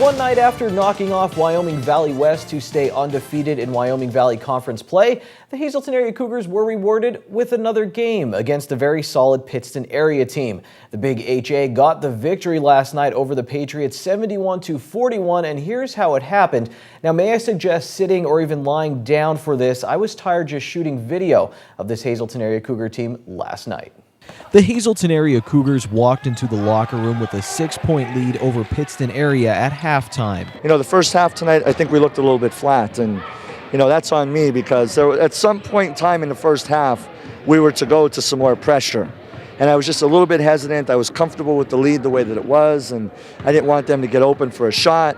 One night after knocking off Wyoming Valley West to stay undefeated in Wyoming Valley Conference play, the Hazelton area Cougars were rewarded with another game against a very solid Pittston area team. The Big HA got the victory last night over the Patriots 71-41, and here's how it happened. Now, may I suggest sitting or even lying down for this? I was tired just shooting video of this Hazelton area Cougar team last night. The Hazelton area Cougars walked into the locker room with a 6-point lead over Pittston area at halftime. The first half tonight, I think we looked a little bit flat, and that's on me because at some point in time in the first half, we were to go to some more pressure. And I was just a little bit hesitant. I was comfortable with the lead the way that it was, and I didn't want them to get open for a shot.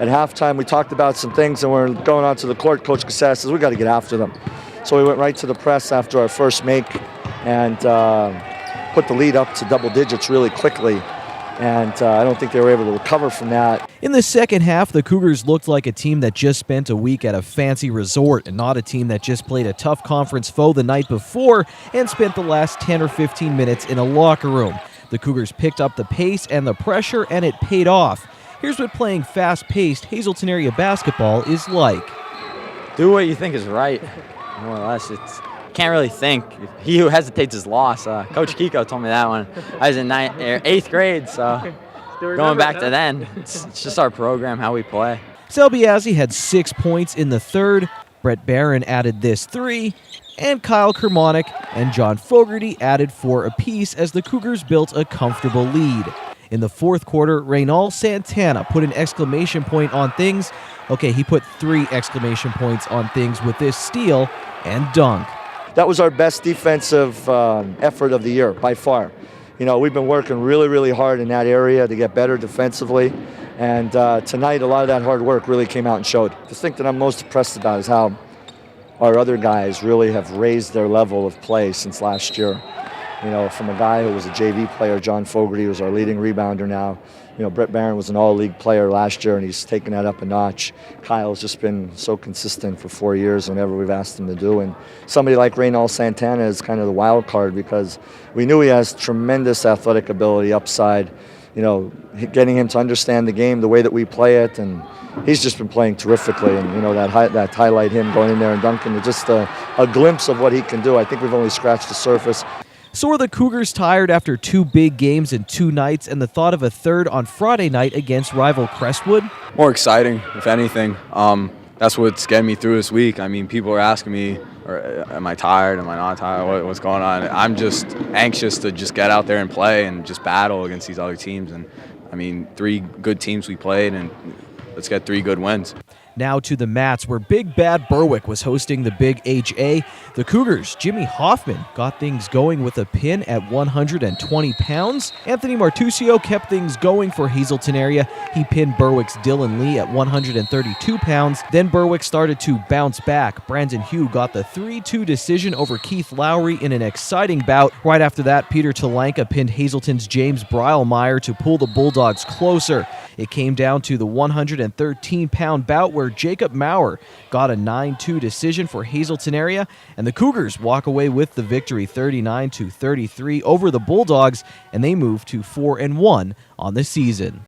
At halftime, we talked about some things, and we're going onto the court. Coach Cassell says, we got to get after them. So we went right to the press after our first make, and put the lead up to double digits really quickly, and I don't think they were able to recover from that. In the second half, the Cougars looked like a team that just spent a week at a fancy resort and not a team that just played a tough conference foe the night before and spent the last 10 or 15 minutes in a locker room. The Cougars picked up the pace and the pressure, and it paid off. Here's what playing fast-paced Hazelton area basketball is like. Do what you think is right, more or less. Can't really think. He who hesitates is lost. Coach Kiko told me that when I was in 8th grade, so going back to then, it's just our program, how we play. Selbiazzi had 6 points in the third, Brett Barron added this 3, and Kyle Kermonic and John Fogarty added 4 apiece as the Cougars built a comfortable lead. In the fourth quarter, Reynald Santana put an exclamation point on things. Okay, he put 3 exclamation points on things with this steal and dunk. That was our best defensive effort of the year, by far. We've been working really, really hard in that area to get better defensively, and tonight a lot of that hard work really came out and showed. The thing that I'm most impressed about is how our other guys really have raised their level of play since last year. From a guy who was a JV player, John Fogarty, who's our leading rebounder now. Brett Barron was an all-league player last year, and he's taken that up a notch. Kyle's just been so consistent for 4 years whenever we've asked him to do. And somebody like Reynald Santana is kind of the wild card because we knew he has tremendous athletic ability, upside, getting him to understand the game the way that we play it, and he's just been playing terrifically. And that highlight him going in there and dunking is just a glimpse of what he can do. I think we've only scratched the surface. So are the Cougars tired after 2 big games in 2 nights and the thought of a third on Friday night against rival Crestwood? More exciting, if anything. That's what's getting me through this week. I mean, people are asking me, am I tired? Am I not tired? What's going on? I'm just anxious to just get out there and play and just battle against these other teams. And, 3 good teams we played, and let's get 3 good wins. Now to the mats where Big Bad Berwick was hosting the Big HA. The Cougars' Jimmy Hoffman got things going with a pin at 120 pounds. Anthony Martusio kept things going for Hazelton area. He pinned Berwick's Dylan Lee at 132 pounds. Then Berwick started to bounce back. Brandon Hugh got the 3-2 decision over Keith Lowry in an exciting bout. Right after that, Peter Talanka pinned Hazelton's James Breilmeyer to pull the Bulldogs closer. It came down to the 113-pound bout where Jacob Maurer got a 9-2 decision for Hazelton area, and the Cougars walk away with the victory 39-33 over the Bulldogs, and they move to 4-1 on the season.